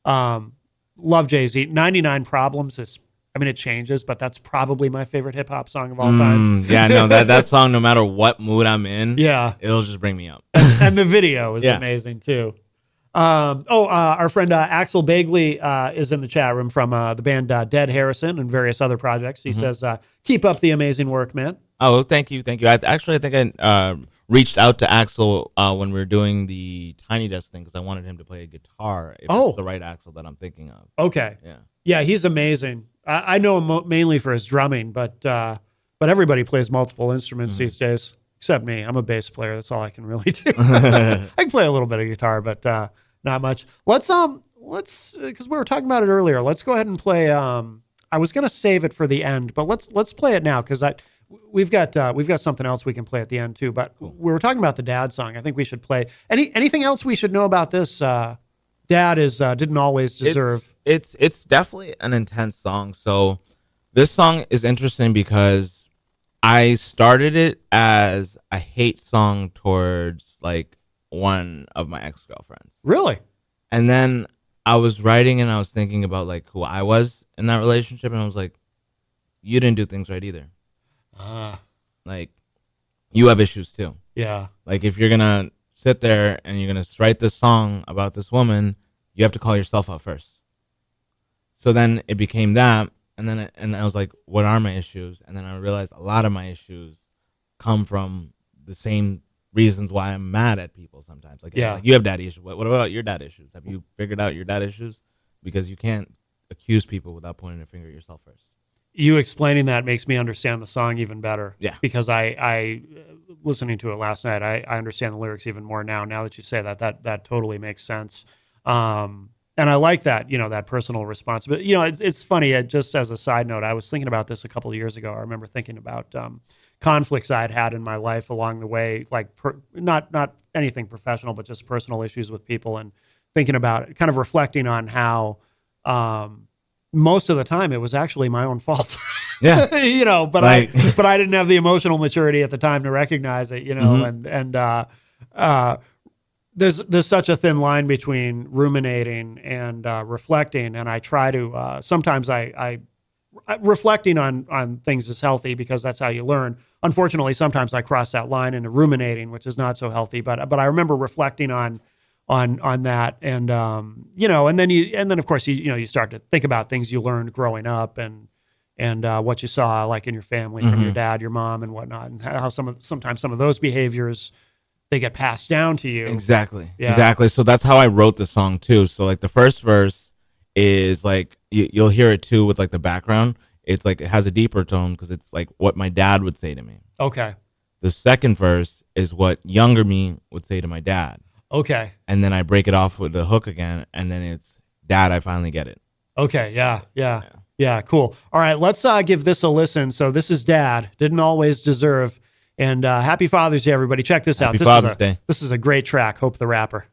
him. Love Jay-Z. 99 Problems it changes, but that's probably my favorite hip hop song of all time. Yeah, no, that song, no matter what mood I'm in, Yeah. it'll just bring me up. And the video is Yeah. amazing too. Our friend Axel Bagley is in the chat room from the band Dead Harrison and various other projects. He says, keep up the amazing work, man. Oh, thank you. I think I reached out to Axel when we were doing the Tiny Desk thing because I wanted him to play a guitar. If it's the right Axel that I'm thinking of. Okay. Yeah. Yeah, he's amazing. I know him mainly for his drumming, but everybody plays multiple instruments these days, except me. I'm a bass player. That's all I can really do. I can play a little bit of guitar, but not much. Let's because we were talking about it earlier. Let's go ahead and play. I was gonna save it for the end, but let's play it now because we've got something else we can play at the end too. But we were talking about the Dad song. I think we should play anything else we should know about this. Dad didn't always deserve. It's definitely an intense song. So this song is interesting because I started it as a hate song towards like one of my ex-girlfriends. Really? And then I was writing and I was thinking about like who I was in that relationship, and I was like, you didn't do things right either. Like you have issues too. Yeah. Like if you're gonna sit there and you're gonna write this song about this woman, you have to call yourself out first. So then it became that, and I was like, what are my issues? And then I realized a lot of my issues come from the same reasons why I'm mad at people sometimes. Like, yeah, like you have daddy issues. What about your dad issues? Have you figured out your dad issues? Because you can't accuse people without pointing a finger at yourself first. You explaining that makes me understand the song even better. Yeah. Because I listening to it last night, I understand the lyrics even more now. Now that you say that totally makes sense. And I like that, that personal responsibility. It's funny. Just as a side note, I was thinking about this a couple of years ago. I remember thinking about conflicts I'd had in my life along the way, like not anything professional, but just personal issues with people, and thinking about it, kind of reflecting on how most of the time it was actually my own fault. Yeah. But like, but I didn't have the emotional maturity at the time to recognize it, and there's such a thin line between ruminating and reflecting, and I try to sometimes I reflecting on things is healthy because that's how you learn. Unfortunately, sometimes I cross that line into ruminating, which is not so healthy. But I remember reflecting on on that, and you know, and then of course you start to think about things you learned growing up and what you saw like in your family from your dad, your mom, and whatnot, and how sometimes some of those behaviors they get passed down to you. Exactly. Yeah. Exactly. So that's how I wrote the song too. So like the first verse is like you'll hear it too with like the background. It's like it has a deeper tone because it's like what my dad would say to me. Okay. The second verse is what younger me would say to my dad. Okay. And then I break it off with the hook again, and then it's Dad, I finally get it. Okay. Yeah. Cool. All right. Let's give this a listen. So this is Dad. Didn't always deserve. And happy Father's Day, everybody. Check this out. Happy Father's Day. This is a great track. Hope the Rapper.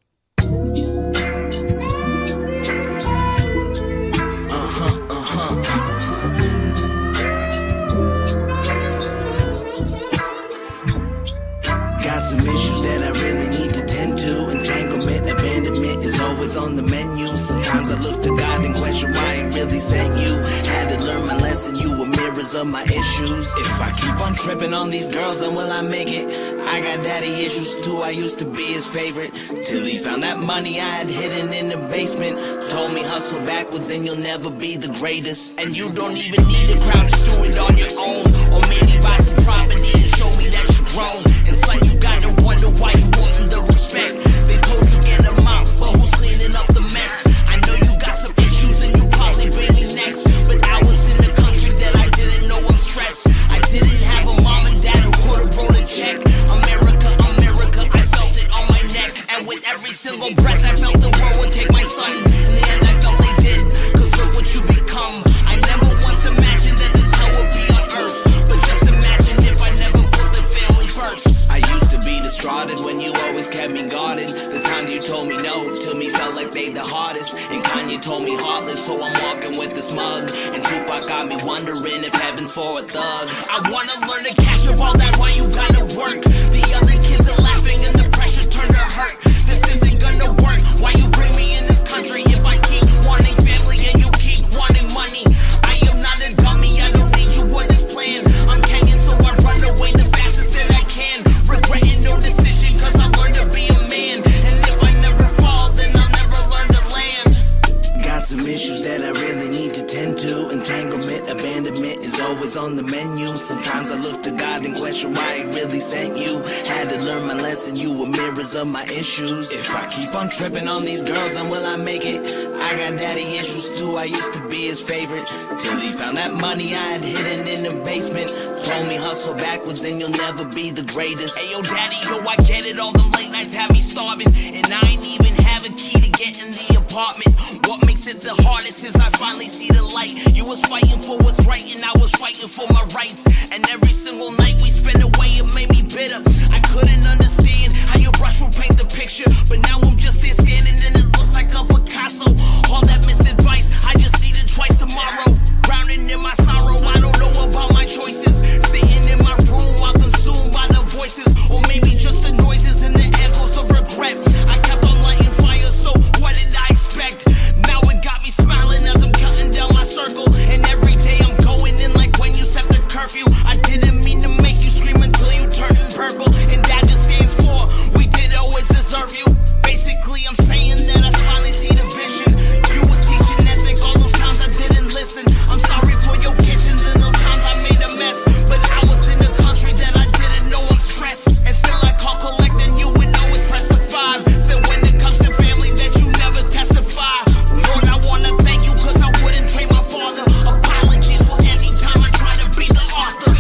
Got some issues that I really need to tend to. Entanglement, abandonment is always on the menu. Sometimes I look to God and question why He really sent you. Had to learn my lesson, you were mirrors of my issues. If I keep on tripping on these girls, then will I make it? I got daddy issues too, I used to be his favorite. Till he found that money I had hidden in the basement. Told me hustle backwards and you'll never be the greatest. And you don't even need a crowd, just do it on your own. Or maybe buy some property and show me that you're grown. And son, you gotta wonder why you wantin' the respect. They told you get them out, but who's cleaning up the mess? I know you got some issues and you probably blame me next. But I was in the country that I didn't know I'm stressed. I didn't have a mom and dad who could've wrote a check. America, America, I felt it on my neck. And with every single breath I felt the world would take my son. In the end I felt they did, cause look what you become. I never once imagined that this hell would be on earth. But just imagine if I never put the family first. I used to be distraughted when you always kept me guarded. The times you told me no to me felt like they the hardest. And Kanye told me heartless, so I'm walking with this mug. And Tupac got me wondering if heaven's for a thug. I wanna learn to cash up all that why you gotta work. The other kids are laughing and the pressure turned to hurt. This isn't gonna work, why you bring me in this country? If I keep wanting family and you keep wanting money, I am not a dummy, I don't need you what is planned. I'm Kenyan so I run away the fastest that I can. Regretting no decision cause I learned to be a man. And if I never fall then I'll never learn to land. Got some issues that I really need to tend to. Entanglement, abandonment is always on the menu. Sometimes I look to God and question why He really sent you. Had to learn my lesson, you were mirrors of my issues. If I keep on tripping on these girls, then will I make it? I got daddy issues too, I used to be his favorite. Till he found that money I had hidden in the basement. Told me hustle backwards and you'll never be the greatest. Hey yo daddy, yo I get it, all them late nights have me starving. And I ain't even have a key to get in the apartment. What makes it the hardest is I finally see the light. You was fighting for what's right and I was fighting for my rights. And every single night we spend away, it made me bitter. I couldn't understand how your brush would paint the picture. But now I'm just there standing and it looks like a Picasso. All that missed advice, I just need it twice tomorrow. Drowning in my sorrow, I don't know about my choices. Sitting in my room while consumed by the voices. Or maybe just the noises and the echoes of regret. I kept on lighting fire, so what did I expect? Now it got me smiling as I'm counting down my circle. And every day I'm going in like when you set the curfew. I didn't mean to make you scream until you turned purple. And that just stands for, we did always deserve you. Basically I'm saying that I finally see the vision. You was teaching ethic all those times I didn't listen. I'm sorry for your kitchens and those times I made a mess. But I was in a country that I didn't know I'm stressed. And still I call collect and you would always press the 5. Said when it comes to family that you never testify. Lord I wanna thank you cause I wouldn't trade my father. Apologies for any time I try to be the author.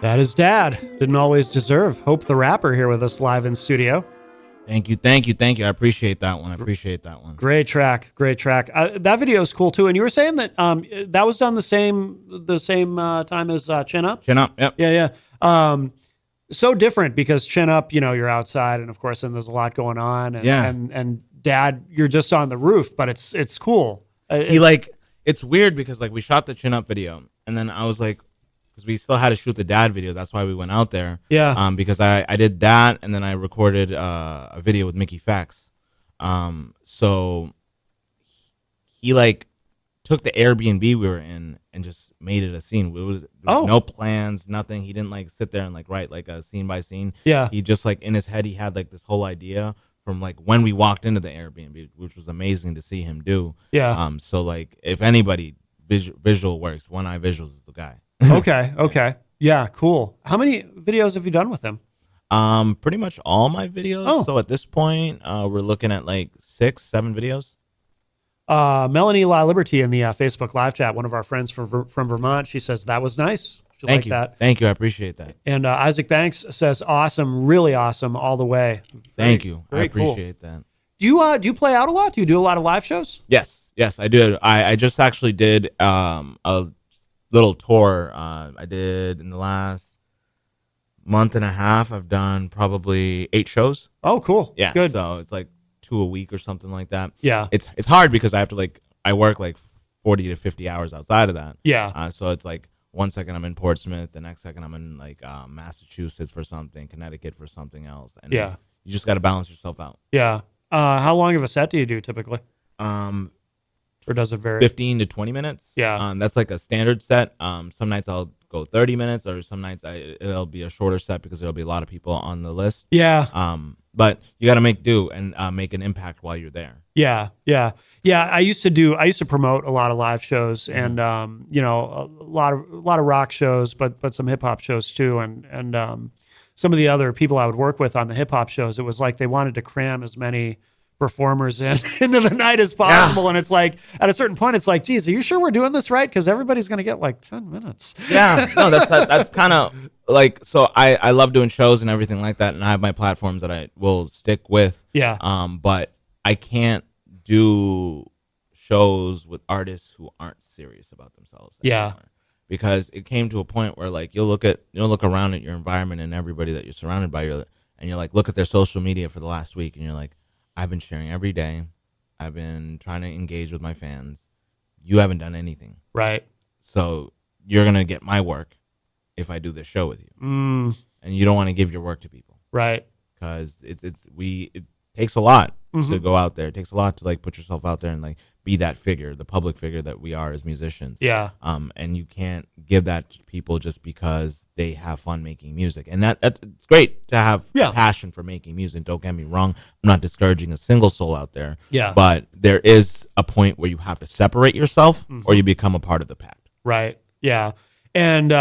That is Dad. Didn't always deserve. Hope the Rapper here with us live in studio. Thank you. I appreciate that one. Great track. That video is cool too. And you were saying that that was done the same time as Chin Up. Chin Up. Yep. Yeah. So different because Chin Up, you're outside, and of course, and there's a lot going on. And, and Dad, you're just on the roof, but it's cool. It's weird because like we shot the Chin Up video, and then I was like, because we still had to shoot the Dad video. That's why we went out there. Yeah. Because I did that, and then I recorded a video with Mickey Fax. So he like took the Airbnb we were in and just made it a scene. There was no plans, nothing. He didn't like sit there and like write like a scene by scene. Yeah. He just like in his head, he had like this whole idea from like when we walked into the Airbnb, which was amazing to see him do. Yeah. So like if anybody visual works, One Eye Visuals is the guy. Okay. Yeah. Cool. How many videos have you done with him? Pretty much all my videos. Oh. So at this point, we're looking at like 6-7 videos. Melanie La Liberty in the Facebook live chat, one of our friends from Vermont, she says that was nice. She Thank liked you. That. Thank you. I appreciate that. And Isaac Banks says awesome, really awesome all the way. Thank you. I Very cool. appreciate that. Do you play out a lot? Do you do a lot of live shows? Yes, I do. I just actually did a little tour. I did in the last month and a half. I've done probably 8 shows. Oh, cool. Yeah, Good. So it's like 2 a week or something like that. Yeah. It's hard because I have to I work like 40 to 50 hours outside of that. Yeah. So it's like one second I'm in Portsmouth, the next second I'm in like Massachusetts for something, Connecticut for something else, and Yeah. you just got to balance yourself out. Yeah. How long of a set do you do typically? Or does it vary? 15 to 20 minutes. Yeah. That's like a standard set. Some nights I'll go 30 minutes, or some nights it'll be a shorter set because there'll be a lot of people on the list. Yeah. But you got to make do and make an impact while you're there. Yeah. I used to promote a lot of live shows and, a lot of rock shows, but some hip hop shows too. And some of the other people I would work with on the hip hop shows, it was like they wanted to cram as many performers into the night as possible. Yeah. And it's like, at a certain point, it's like, geez, are you sure we're doing this right? Because everybody's going to get like 10 minutes. Yeah. No, that's kind of like, so I love doing shows and everything like that. And I have my platforms that I will stick with. Yeah. But I can't do shows with artists who aren't serious about themselves. Yeah. Anymore. Because it came to a point where like you'll look around at your environment and everybody that you're surrounded by, and you're like, look at their social media for the last week, and you're like, I've been sharing every day. I've been trying to engage with my fans. You haven't done anything. Right. So you're gonna get my work if I do this show with you. And you don't want to give your work to people. Right. Because it takes a lot to go out there. It takes a lot to like put yourself out there and like be that figure, the public figure that we are as musicians. Yeah. And you can't give that to people just because they have fun making music. And that's it's great to have a passion for making music. Don't get me wrong. I'm not discouraging a single soul out there. Yeah. But there is a point where you have to separate yourself or you become a part of the pack. Right. Yeah. And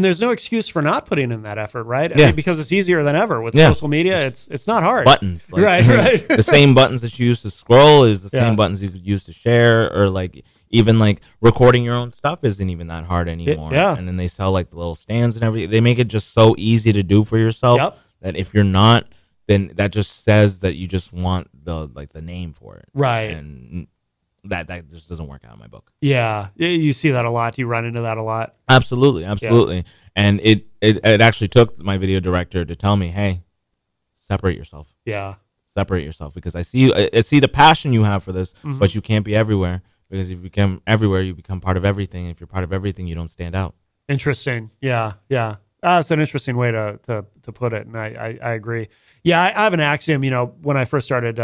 there's no excuse for not putting in that effort, right? I Yeah. mean, because it's easier than ever with social media. It's not hard. Buttons. Like, right. The same buttons that you use to scroll is the same buttons you could use to share, or like even like recording your own stuff isn't even that hard anymore. Yeah. And then they sell like the little stands and everything. They make it just so easy to do for yourself that if you're not, then that just says that you just want the name for it. Right. And that just doesn't work out in my book. Yeah. You see that a lot. You run into that a lot. Absolutely. Yeah. And it actually took my video director to tell me, hey, separate yourself. Yeah. Separate yourself, because I see the passion you have for this, but you can't be everywhere, because if you become everywhere, you become part of everything. If you're part of everything, you don't stand out. Interesting. Yeah. That's an interesting way to put it, and I agree. Yeah, I have an axiom. When I first started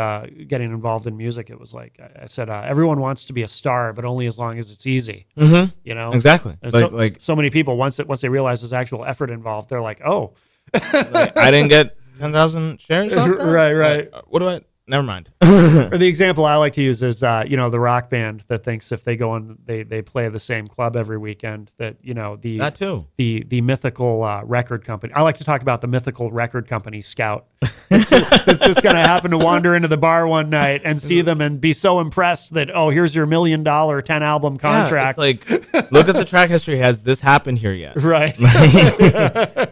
getting involved in music, it was like I said, everyone wants to be a star, but only as long as it's easy. Exactly. And so many people once they realize there's actual effort involved, they're like, oh, I didn't get 10,000 shares. Right. What do I? Never mind. Or the example I like to use is, the rock band that thinks if they go and they play the same club every weekend, that that too. The mythical record company. I like to talk about the mythical record company Scout. It's just going to happen to wander into the bar one night and see them and be so impressed that, oh, here's your $1 million 10-album contract. Yeah, it's like, look at the track history. Has this happened here yet? Right.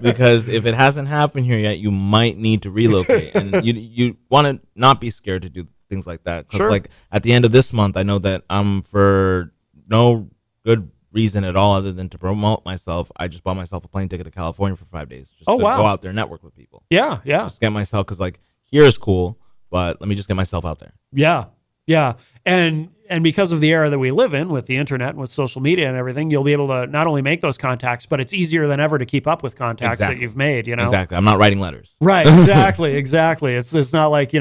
Because if it hasn't happened here yet, you might need to relocate, and you want to not be scared to do things like that. Sure. Like at the end of this month, I know that for no good reason at all other than to promote myself, I just bought myself a plane ticket to California for 5 days just to go out there and network with people. Yeah. Just get myself, because like here is cool, but let me just get myself out there. Yeah. And because of the era that we live in with the internet and with social media and everything, you'll be able to not only make those contacts, but it's easier than ever to keep up with contacts that you've made, Exactly. I'm not writing letters. Right. Exactly. It's not like,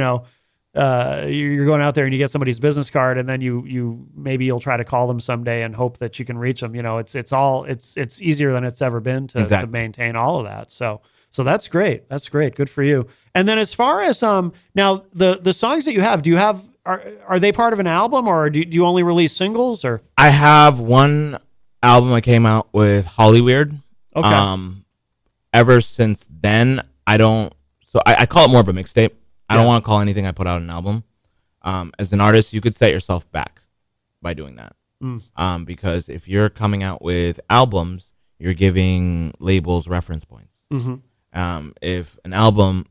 you're going out there and you get somebody's business card, and then maybe you'll try to call them someday and hope that you can reach them. It's easier than it's ever been to maintain all of that. So that's great. That's great. Good for you. And then as far as now the songs that you have, are they part of an album, or do you only release singles? Or I have one album that came out with Hollyweird. Okay. Ever since then, I call it more of a mixtape. I don't want to call anything I put out an album. As an artist, you could set yourself back by doing that. Because if you're coming out with albums, you're giving labels reference points. Mm-hmm. If an album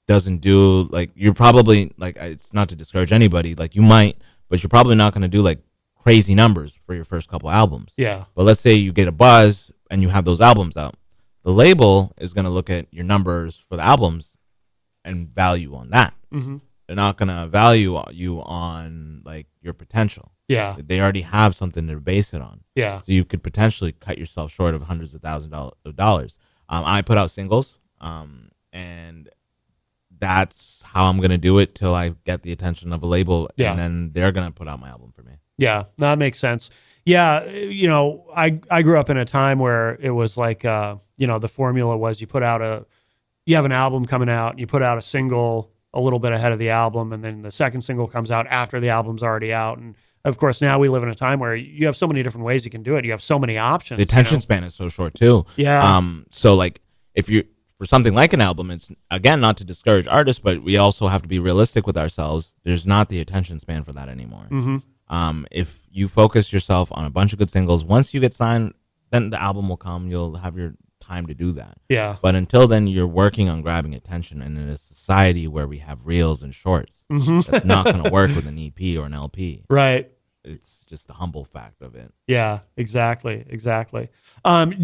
doesn't do, like, you're probably, like, it's not to discourage anybody, like, you might, but you're probably not going to do, like, crazy numbers for your first couple albums. Yeah. But let's say you get a buzz and you have those albums out. The label is going to look at your numbers for the albums and value on that. Mm-hmm. They're not going to value you on, like, your potential. Yeah. They already have something to base it on. Yeah. So you could potentially cut yourself short of hundreds of thousands of dollars. I put out singles, and that's how I'm going to do it till I get the attention of a label, and then they're going to put out my album for me. Yeah. That makes sense. Yeah. I grew up in a time where it was like, the formula was you have an album coming out, and you put out a single a little bit ahead of the album, and then the second single comes out after the album's already out. And of course, now we live in a time where you have so many different ways you can do it. You have so many options. The attention span is so short too. Yeah. So like for something like an album, it's, again, not to discourage artists, but we also have to be realistic with ourselves. There's not the attention span for that anymore. Mm-hmm. If you focus yourself on a bunch of good singles, once you get signed, then the album will come. You'll have your time to do that. Yeah. But until then, you're working on grabbing attention. And in a society where we have reels and shorts, that's not going to work with an EP or an LP. Right. It's just the humble fact of it. Yeah, exactly. Do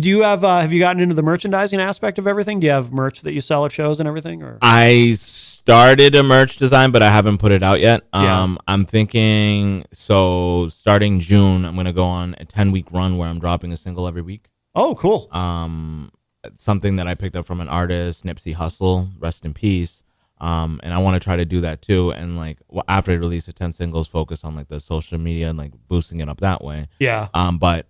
you have you gotten into the merchandising aspect of everything? Do you have merch that you sell at shows and everything? Or I started a merch design, but I haven't put it out yet. I'm thinking, so starting June, I'm going to go on a 10-week run where I'm dropping a single every week. Oh, cool. Something that I picked up from an artist, Nipsey Hussle, rest in peace. And I want to try to do that too. And like after I release the 10 singles, focus on like the social media and like boosting it up that way. Yeah. But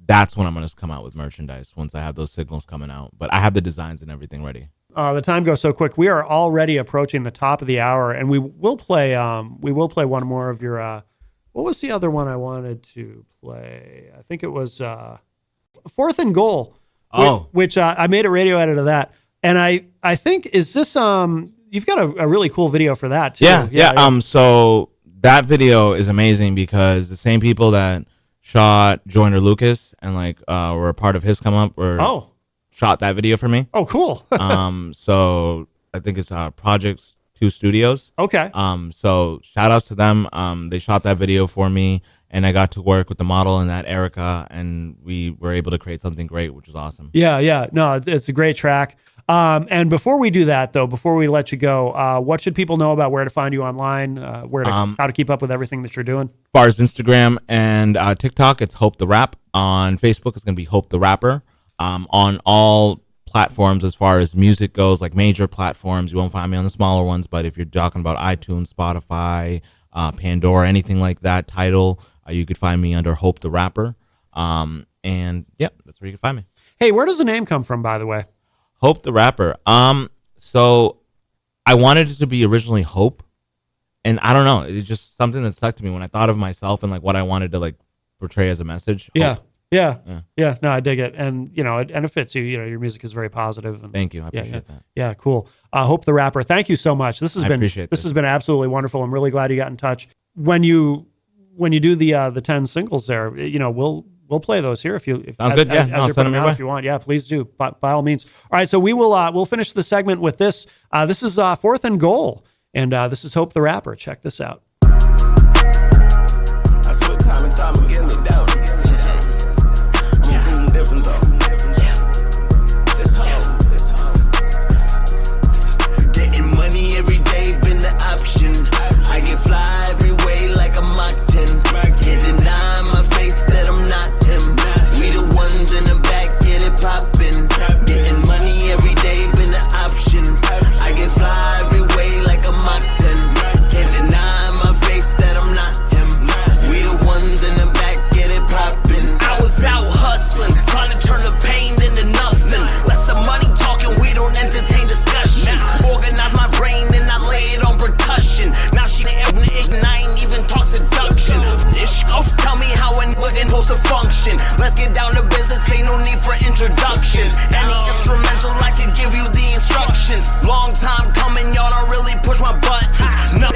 that's when I'm going to come out with merchandise once I have those signals coming out. But I have the designs and everything ready. The time goes so quick. We are already approaching the top of the hour, and we will play one more of your, what was the other one I wanted to play? I think it was, 4th and Goal. Which I made a radio edit of that. And I think, is this, you've got a really cool video for that too. Yeah. So that video is amazing because the same people that shot Joyner Lucas and like were a part of his come up shot that video for me. Oh, cool. So I think it's Project 2 Studios. Okay. So shout outs to them. They shot that video for me, and I got to work with the model and that Erica, and we were able to create something great, which was awesome. Yeah. No, it's a great track. And before we do that, though, before we let you go, what should people know about where to find you online, how to keep up with everything that you're doing? As far as Instagram and TikTok, it's Hope the Rap. On Facebook, it's going to be Hope the Rapper. On all platforms, as far as music goes, like major platforms, you won't find me on the smaller ones, but if you're talking about iTunes, Spotify, Pandora, anything like that, Tidal, you could find me under Hope the Rapper. And yeah, that's where you can find me. Hey, where does the name come from, by the way? Hope the Rapper. So I wanted it to be originally Hope, and I don't know, it's just something that stuck to me when I thought of myself and like what I wanted to like portray as a message. Hope. Yeah. No, I dig it, and it fits you. Your music is very positive. And, thank you, I appreciate that. Yeah, cool. Hope the Rapper. Thank you so much. This has been absolutely wonderful. I'm really glad you got in touch. When you do the 10 singles there, we'll play those here if sounds good. Yeah, I'll send them your way if you want. Yeah, please do. By all means. All right, so we'll finish the segment with this. This is 4th and Goal, and this is Hope the Rapper. Check this out. I swear time and time again they doubt. I'm feeling different though. It's hope. Getting money every day been the option. I get fly every way like a Mach 10. Can't deny my face that I'm not him. We the ones in the back, get it poppin'. Getting money every day been the option. I get fly every way like a Mach 10. supposed to function. Let's get down to business, ain't no need for introductions. Any instrumental, I can give you the instructions. Long time coming, y'all don't really push my buttons. No,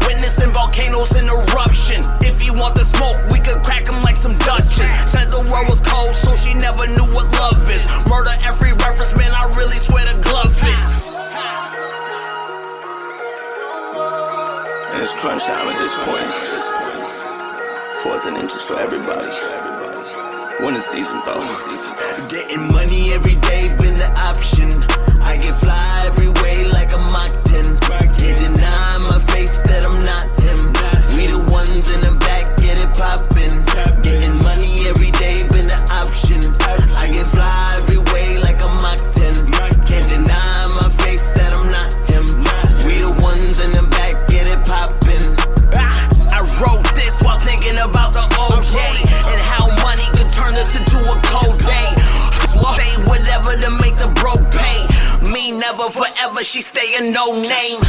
witnessing volcanoes in eruption. If you want the smoke, we could crack them like some Dutchess. Said the world was cold, so she never knew what love is. Murder every reference, man, I really swear the glove fits. It's crunch time at this point. 4th and inches for everybody. Winter season though. Getting money every day been the option. I get fly every way like a Mach 10. Can't deny my face that I'm not him. We the ones in the back, get it poppin'. Getting money every day been the option. I get fly every way like a Mach 10. Can't deny my face that I'm not him. We the ones in the back, get it poppin'. I wrote this while thinking about the old day and how money could turn this into a cold day. Say whatever to make the broke pay. Me never forever, she staying no name.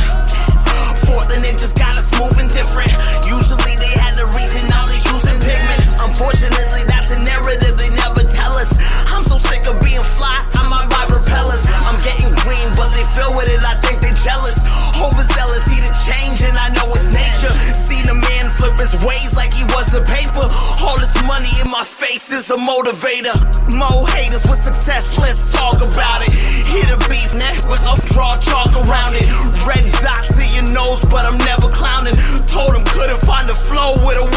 4th and inches got us moving different. Usually they had the reason, now they using pigment. Unfortunately, that's a narrative they never tell us. I'm so sick of being fly, I might buy repellers. I'm getting green, but they feel with it, I think they jealous. Overzealous, he the change, and I know it's nature. Seen a man flip his ways like he was the paper. All this money in my face is a motivator. Mo haters with success, let's talk about it. Hit a beef neck with a draw chalk around it. Red dots in your nose, but I'm never clowning. Told him couldn't find the flow with a